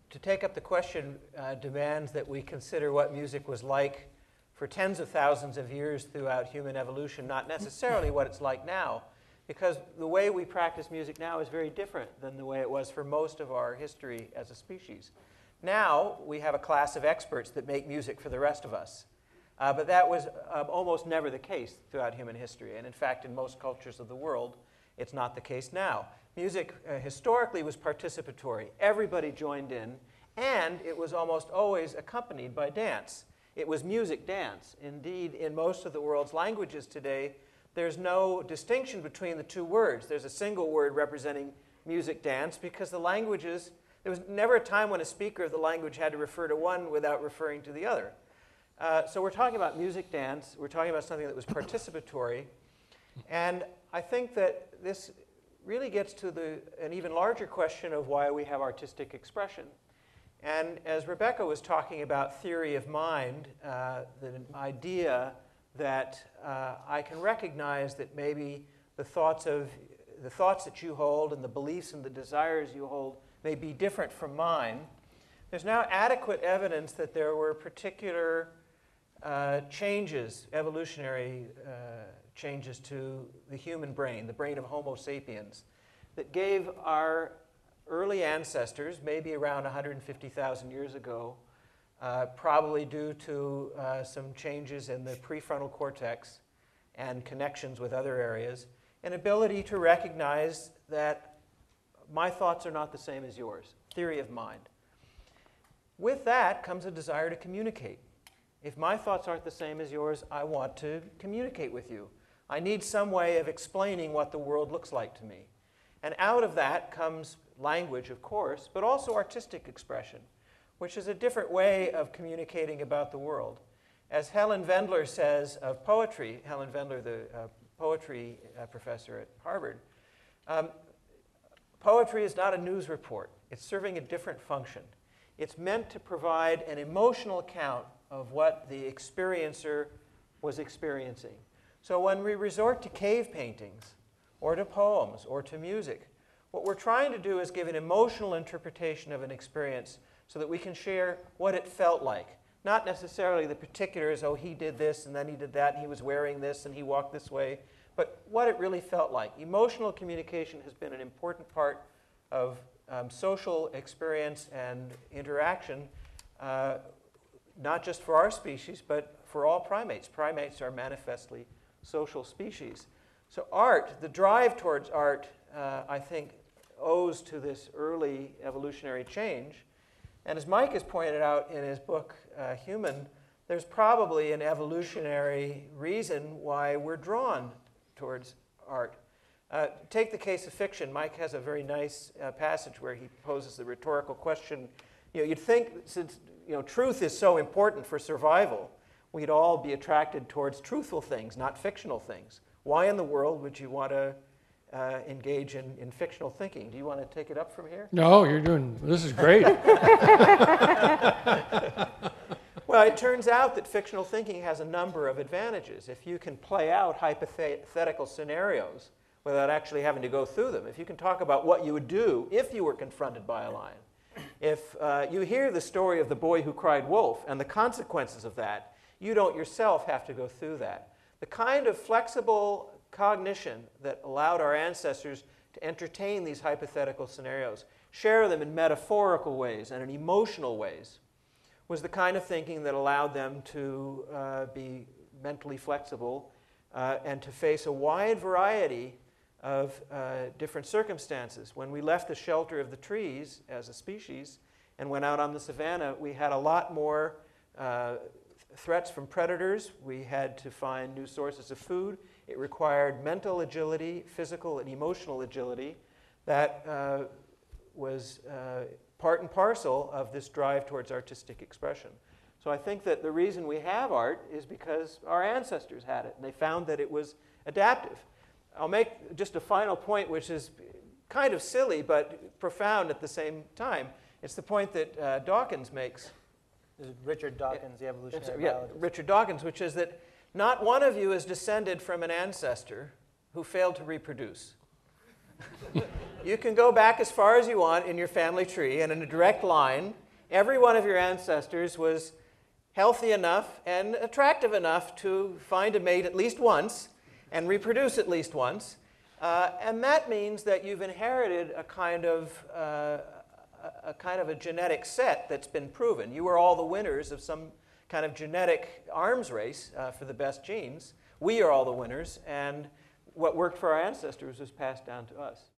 to take up the question demands that we consider what music was like for tens of thousands of years throughout human evolution, not necessarily what it's like now, because the way we practice music now is very different than the way it was for most of our history as a species. Now, we have a class of experts that make music for the rest of us. But that was almost never the case throughout human history. And in fact, in most cultures of the world, it's not the case now. Music historically was participatory. Everybody joined in, and it was almost always accompanied by dance. It was music dance. Indeed, in most of the world's languages today, there's no distinction between the two words. There's a single word representing music dance because the languages, there was never a time when a speaker of the language had to refer to one without referring to the other. So we're talking about music dance. We're talking about something that was participatory. And I think that this really gets to an even larger question of why we have artistic expression. And as Rebecca was talking about theory of mind, the idea that I can recognize that maybe the thoughts that you hold and the beliefs and the desires you hold may be different from mine. There's now adequate evidence that there were particular changes, evolutionary changes to the human brain, the brain of Homo sapiens, that gave our early ancestors, maybe around 150,000 years ago, probably due to some changes in the prefrontal cortex and connections with other areas, an ability to recognize that my thoughts are not the same as yours, theory of mind. With that comes a desire to communicate. If my thoughts aren't the same as yours, I want to communicate with you. I need some way of explaining what the world looks like to me. And out of that comes language, of course, but also artistic expression, which is a different way of communicating about the world. As Helen Wendler says of poetry, Helen Wendler, the poetry professor at Harvard, poetry is not a news report. It's serving a different function. It's meant to provide an emotional account of what the experiencer was experiencing. So when we resort to cave paintings, or to poems, or to music, what we're trying to do is give an emotional interpretation of an experience so that we can share what it felt like. Not necessarily the particulars, oh, he did this, and then he did that, and he was wearing this, and he walked this way, but what it really felt like. Emotional communication has been an important part of social experience and interaction, not just for our species, but for all primates. Primates are manifestly social species. So art, the drive towards art, I think, owes to this early evolutionary change. And as Mike has pointed out in his book, Human, there's probably an evolutionary reason why we're drawn towards art. Take the case of fiction. Mike has a very nice passage where he poses the rhetorical question. You'd think, since truth is so important for survival, we'd all be attracted towards truthful things, not fictional things. Why in the world would you want to engage in fictional thinking? Do you want to take it up from here? No, this is great. Well, it turns out that fictional thinking has a number of advantages. If you can play out hypothetical scenarios without actually having to go through them, if you can talk about what you would do if you were confronted by a lion, if you hear the story of the boy who cried wolf and the consequences of that, you don't yourself have to go through that. The kind of flexible cognition that allowed our ancestors to entertain these hypothetical scenarios, share them in metaphorical ways and in emotional ways, was the kind of thinking that allowed them to be mentally flexible and to face a wide variety of different circumstances. When we left the shelter of the trees as a species and went out on the savanna, we had a lot more threats from predators. We had to find new sources of food. It required mental agility, physical and emotional agility that was part and parcel of this drive towards artistic expression. So I think that the reason we have art is because our ancestors had it, and they found that it was adaptive. I'll make just a final point, which is kind of silly, but profound at the same time. It's the point that Dawkins makes. Richard Dawkins, the evolutionary biologist. Richard Dawkins, which is that not one of you is descended from an ancestor who failed to reproduce. You can go back as far as you want in your family tree, and in a direct line, every one of your ancestors was healthy enough and attractive enough to find a mate at least once and reproduce at least once. And that means that you've inherited a kind of a genetic set that's been proven. You were all the winners of some kind of genetic arms race for the best genes. We are all the winners, and what worked for our ancestors was passed down to us.